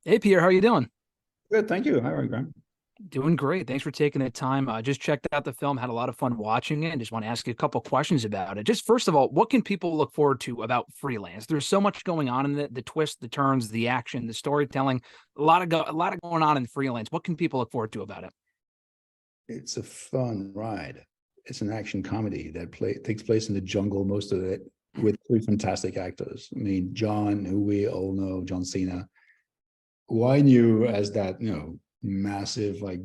Hey Pierre, how you doing? Good, thank you. Hi, Graham. Doing great. Thanks for taking the time. Just checked out the film, had a lot of fun watching it, and just want to ask you a couple questions about it. Just first of all, what can people look forward to about Freelance? There's so much going on in it, the twists, the turns, the action, the storytelling, a lot of going on in Freelance. What can people look forward to about it? It's a fun ride. It's an action comedy that takes place in the jungle, most of it, with three fantastic actors. I mean, John, who we all know, John Cena, who I knew as that, massive, like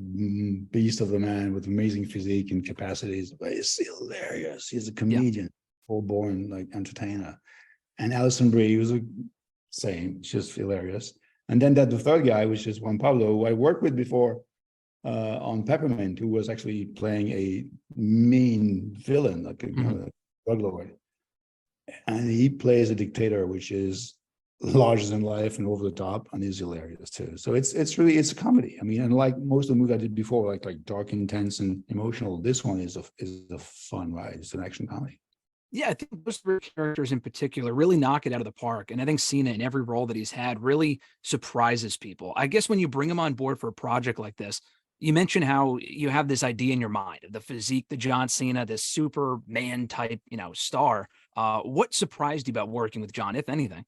beast of a man with amazing physique and capacities, but he's hilarious. He's a Yeah. comedian, full born like entertainer. And Alison Brie was a same, just hilarious. And then the third guy, which is Juan Pablo, who I worked with before on Peppermint, who was actually playing a mean villain, like a, Mhm. drug lord. And he plays a dictator, which is larger than life and over the top, and is hilarious too. So it's a comedy. I mean, and like most of the movies I did before, like dark, intense, and emotional, this one is a fun ride. It's an action comedy. Yeah, I think those three characters in particular really knock it out of the park. And I think Cena in every role that he's had really surprises people. I guess when you bring him on board for a project like this, you mentioned how you have this idea in your mind of the physique, the John Cena, this Superman type, star. What surprised you about working with John, if anything?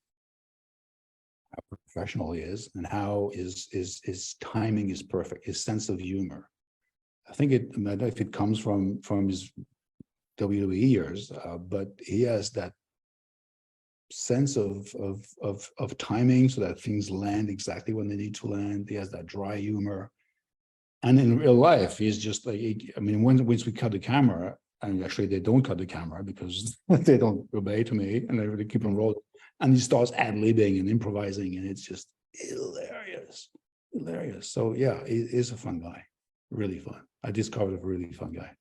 How professional he is, and how his timing is perfect. His sense of humor. I don't know if it comes from his WWE years, but he has that sense of timing so that things land exactly when they need to land. He has that dry humor, and in real life, he's just like, I mean, once we cut the camera, and actually they don't cut the camera because they don't obey to me, and they keep on rolling, and he starts ad libbing and improvising, and it's just hilarious, hilarious. So yeah, he is a fun guy, really fun. I discovered a really fun guy.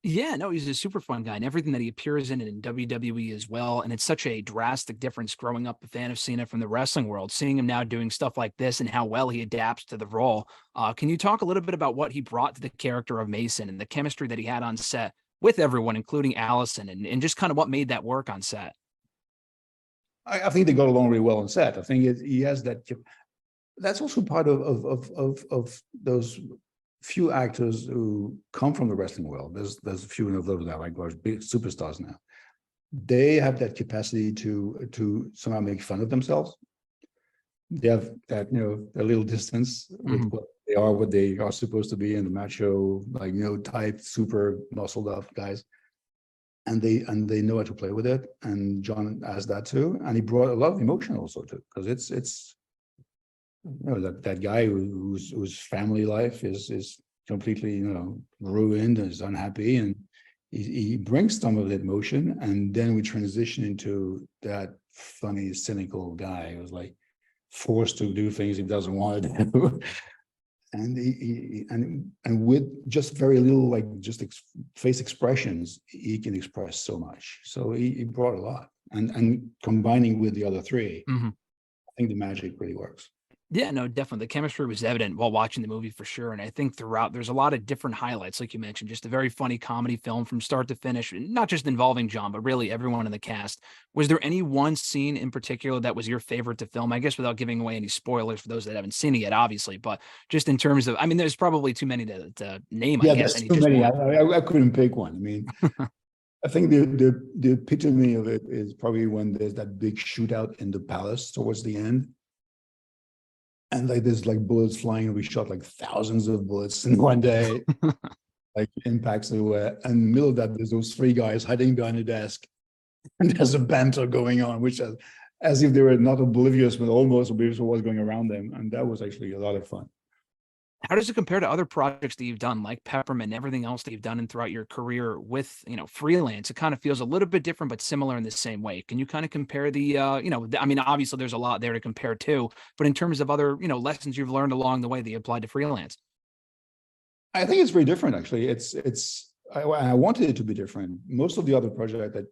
Yeah, no, he's a super fun guy and everything that he appears in WWE as well. And it's such a drastic difference growing up a fan of Cena from the wrestling world, seeing him now doing stuff like this and how well he adapts to the role. Can you talk a little bit about what he brought to the character of Mason and the chemistry that he had on set with everyone, including Allison, and just kind of what made that work on set? I think they got along really well on set. I think he has that. That's also part of those few actors who come from the wrestling world. There's a few of those that like are big superstars now. They have that capacity to somehow make fun of themselves. They have that, a little distance with Mhm. what they are supposed to be in the macho, like, type, super muscled up guys. And they know how to play with it. And John has that too. And he brought a lot of emotion also too, because it's that guy whose family life is completely, ruined and is unhappy, and he brings some of that emotion, and then we transition into that funny, cynical guy who's like forced to do things he doesn't want to do. And and with just very little, like just face expressions, he can express so much. So he brought a lot, and combining with the other three, Mhm. I think the magic really works. Yeah, no, definitely. The chemistry was evident while watching the movie for sure. And I think throughout, there's a lot of different highlights, like you mentioned, just a very funny comedy film from start to finish, not just involving John, but really everyone in the cast. Was there any one scene in particular that was your favorite to film? I guess without giving away any spoilers for those that haven't seen it yet, obviously, but just in terms of, I mean, there's probably too many to name, I Yeah, guess, there's any too just many. one. I couldn't pick one. I mean, I think the epitome of it is probably when there's that big shootout in the palace towards the end, and like there's like bullets flying, and we shot like thousands of bullets in one day, like impacts everywhere. And in the middle of that, there's those three guys hiding behind a desk, and there's a banter going on, which as if they were not oblivious, but almost oblivious of what's going around them, and that was actually a lot of fun. How does it compare to other projects that you've done, like Peppermint and everything else that you've done and throughout your career with, freelance? It kind of feels a little bit different, but similar in the same way. Can you kind of compare I mean, obviously there's a lot there to compare to, but in terms of other, lessons you've learned along the way that you applied to freelance? I think it's very different, actually. I wanted it to be different. Most of the other projects that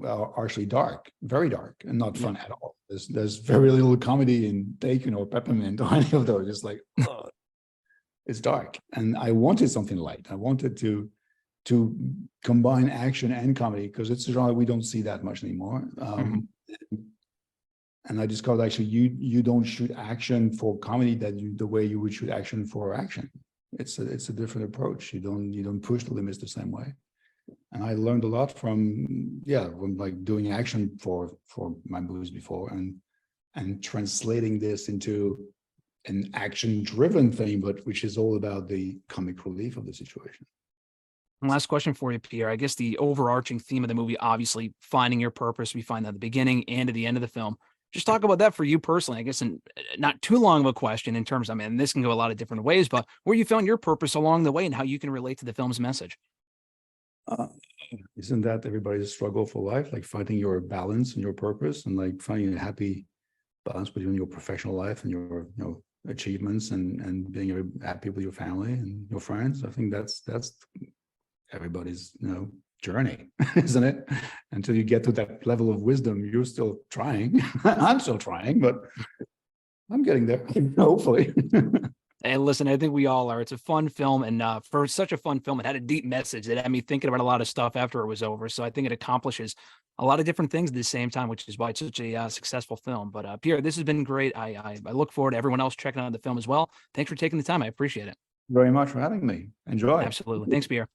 are actually dark, very dark, and not Yeah. fun at all. There's very little comedy in Taken or Peppermint or any of those. It's like, oh, it's dark, and I wanted something light. I wanted to combine action and comedy because it's a genre we don't see that much anymore. Mhm. And I discovered actually you don't shoot action for comedy the way you would shoot action for action. It's a different approach. You don't push the limits the same way. And I learned a lot from like doing action for my movies before and translating this into an action-driven thing, but which is all about the comic relief of the situation. And last question for you, Pierre. I guess the overarching theme of the movie, obviously finding your purpose. We find that at the beginning and at the end of the film. Just talk about that for you personally, I guess, and not too long of a question in terms of, I mean, this can go a lot of different ways, but where you found your purpose along the way and how you can relate to the film's message. Isn't that everybody's struggle for life? Like finding your balance and your purpose and like finding a happy balance between your professional life and your, achievements and being happy with your family and your friends. I think that's everybody's, journey, isn't it? Until you get to that level of wisdom, you're still trying. I'm still trying, but I'm getting there, hopefully. Hey, listen, I think we all are. It's a fun film, and for such a fun film, it had a deep message that had me thinking about a lot of stuff after it was over. So I think it accomplishes a lot of different things at the same time, which is why it's such a successful film. But Pierre, this has been great. I look forward to everyone else checking out the film as well. Thanks for taking the time. I appreciate it. Very much for having me. Enjoy. Absolutely. Thanks, Pierre.